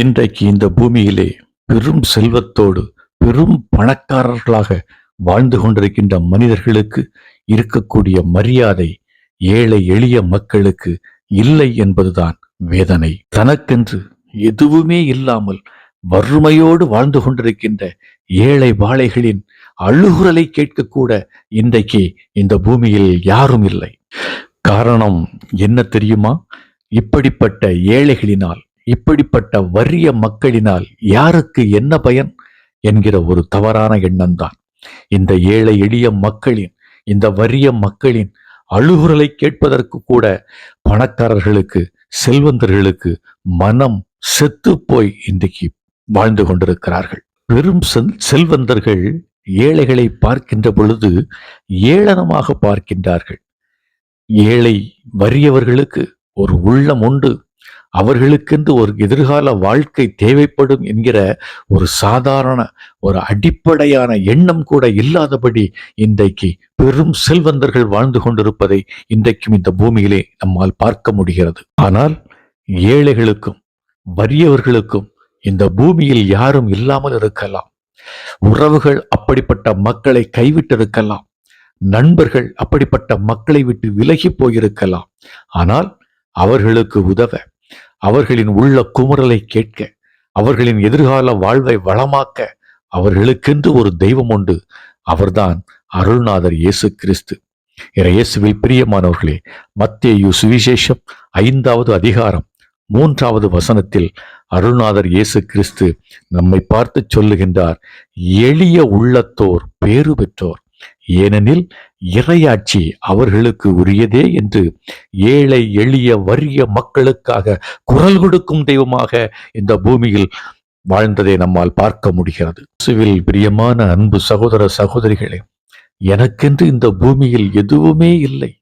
இன்றைக்கு இந்த பூமியிலே பெரும் செல்வத்தோடு பெரும் பணக்காரர்களாக வாழ்ந்து கொண்டிருக்கின்ற மனிதர்களுக்கு இருக்கக்கூடிய மரியாதை ஏழை எளிய மக்களுக்கு இல்லை என்பதுதான் வேதனை. தனக்கென்று எதுவுமே இல்லாமல் வறுமையோடு வாழ்ந்து கொண்டிருக்கின்ற ஏழை வாழைகளின் அழுகுரலை கேட்கக்கூட இன்றைக்கு இந்த பூமியில் யாரும் இல்லை. காரணம் என்ன தெரியுமா? இப்படிப்பட்ட ஏழைகளினால், இப்படிப்பட்ட வறிய மக்களினால் யாருக்கு என்ன பயன் என்கிற ஒரு தவறான எண்ணம்தான் இந்த ஏழை எளிய மக்களின், இந்த வறிய மக்களின் அழுகுரலை கேட்பதற்கு கூட பணக்காரர்களுக்கு, செல்வந்தர்களுக்கு மனம் செத்து போய் இன்றைக்கு வாழ்ந்து கொண்டிருக்கிறார்கள். பெரும் செல்வந்தர்கள் ஏழைகளை பார்க்கின்ற பொழுது ஏளனமாக பார்க்கின்றார்கள். ஏழை வறியவர்களுக்கு ஒரு உள்ளம் உண்டு, அவர்களுக்கென்று ஒரு எதிர்கால வாழ்க்கை தேவைப்படும் என்கிற ஒரு சாதாரண ஒரு அடிப்படையான எண்ணம் கூட இல்லாதபடி இன்றைக்கு பெரும் செல்வந்தர்கள் வாழ்ந்து கொண்டிருப்பதை இன்றைக்கும் இந்த பூமியிலே நம்மால் பார்க்க முடிகிறது. ஆனால் ஏழைகளுக்கும் வறியவர்களுக்கும் இந்த பூமியில் யாரும் இல்லாமல் இருக்கலாம். உறவுகள் அப்படிப்பட்ட மக்களை கைவிட்டிருக்கலாம். நண்பர்கள் அப்படிப்பட்ட மக்களை விட்டு விலகி போயிருக்கலாம். ஆனால் அவர்களுக்கு உதவ, அவர்களின் உள்ள குமுறலை கேட்க, அவர்களின் எதிர்கால வாழ்வை வளமாக்க அவர்களுக்கென்று ஒரு தெய்வம் உண்டு. அவர்தான் அருள்நாதர் இயேசு கிறிஸ்து. இயேசுவில் பிரியமானவர்களே, மத்தேயு சுவிசேஷம் 5வது அதிகாரம் 3வது வசனத்தில் அருள்நாதர் இயேசு கிறிஸ்து நம்மை பார்த்து சொல்லுகின்றார், எளிய உள்ளத்தோர் பேறு பெற்றோர், ஏனெனில் இறையாட்சி அவர்களுக்கு உரியதே என்று ஏழை எளிய வறிய மக்களுக்காக குரல் கொடுக்கும் தெய்வமாக இந்த பூமியில் வாழ்ந்ததை நம்மால் பார்க்க முடிகிறது. இயேசுவில் பிரியமான அன்பு சகோதர சகோதரிகளே, எனக்கென்று இந்த பூமியில் எதுவுமே இல்லை,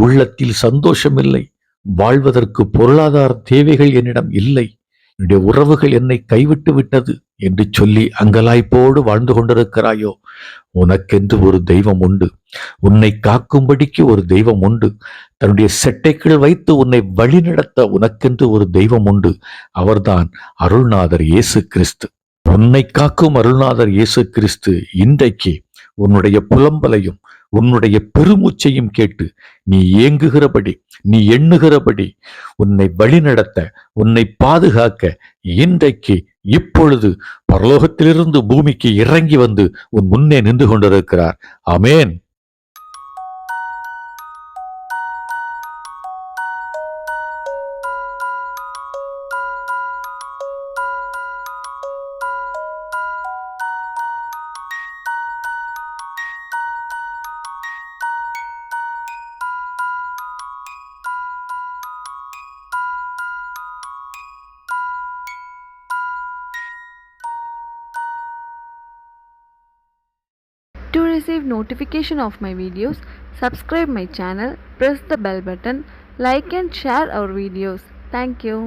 உள்ளத்தில் சந்தோஷம் இல்லை, வாழ்வதற்கு பொருளாதார தேவைகள் என்னிடம் இல்லை, என்னுடைய உறவுகள் என்னை கைவிட்டு விட்டது என்று சொல்லி அங்கலாய்ப்போடு வாழ்ந்து கொண்டிருக்கிறாயோ, உனக்கென்று ஒரு தெய்வம் உண்டு. உன்னை காக்கும்படிக்கு ஒரு தெய்வம் உண்டு. தன்னுடைய செட்டைகள் வைத்து உன்னை வழிநடத்த உனக்கென்று ஒரு தெய்வம் உண்டு. அவர்தான் அருள்நாதர் இயேசு கிறிஸ்து. உன்னை காக்கும் அருள்நாதர் இயேசு கிறிஸ்து இன்றைக்கு உன்னுடைய புலம்பலையும் உன்னுடைய பெருமூச்சையும் கேட்டு நீ ஏங்குகிறபடி, நீ எண்ணுகிறபடி உன்னை வழிநடத்த, உன்னை பாதுகாக்க இன்றைக்கு இப்பொழுது பரலோகத்திலிருந்து பூமிக்கு இறங்கி வந்து உன் முன்னே நின்று கொண்டிருக்கிறார். ஆமென். To receive notification of my videos, subscribe my channel, press the bell button, like and share our videos. Thank you.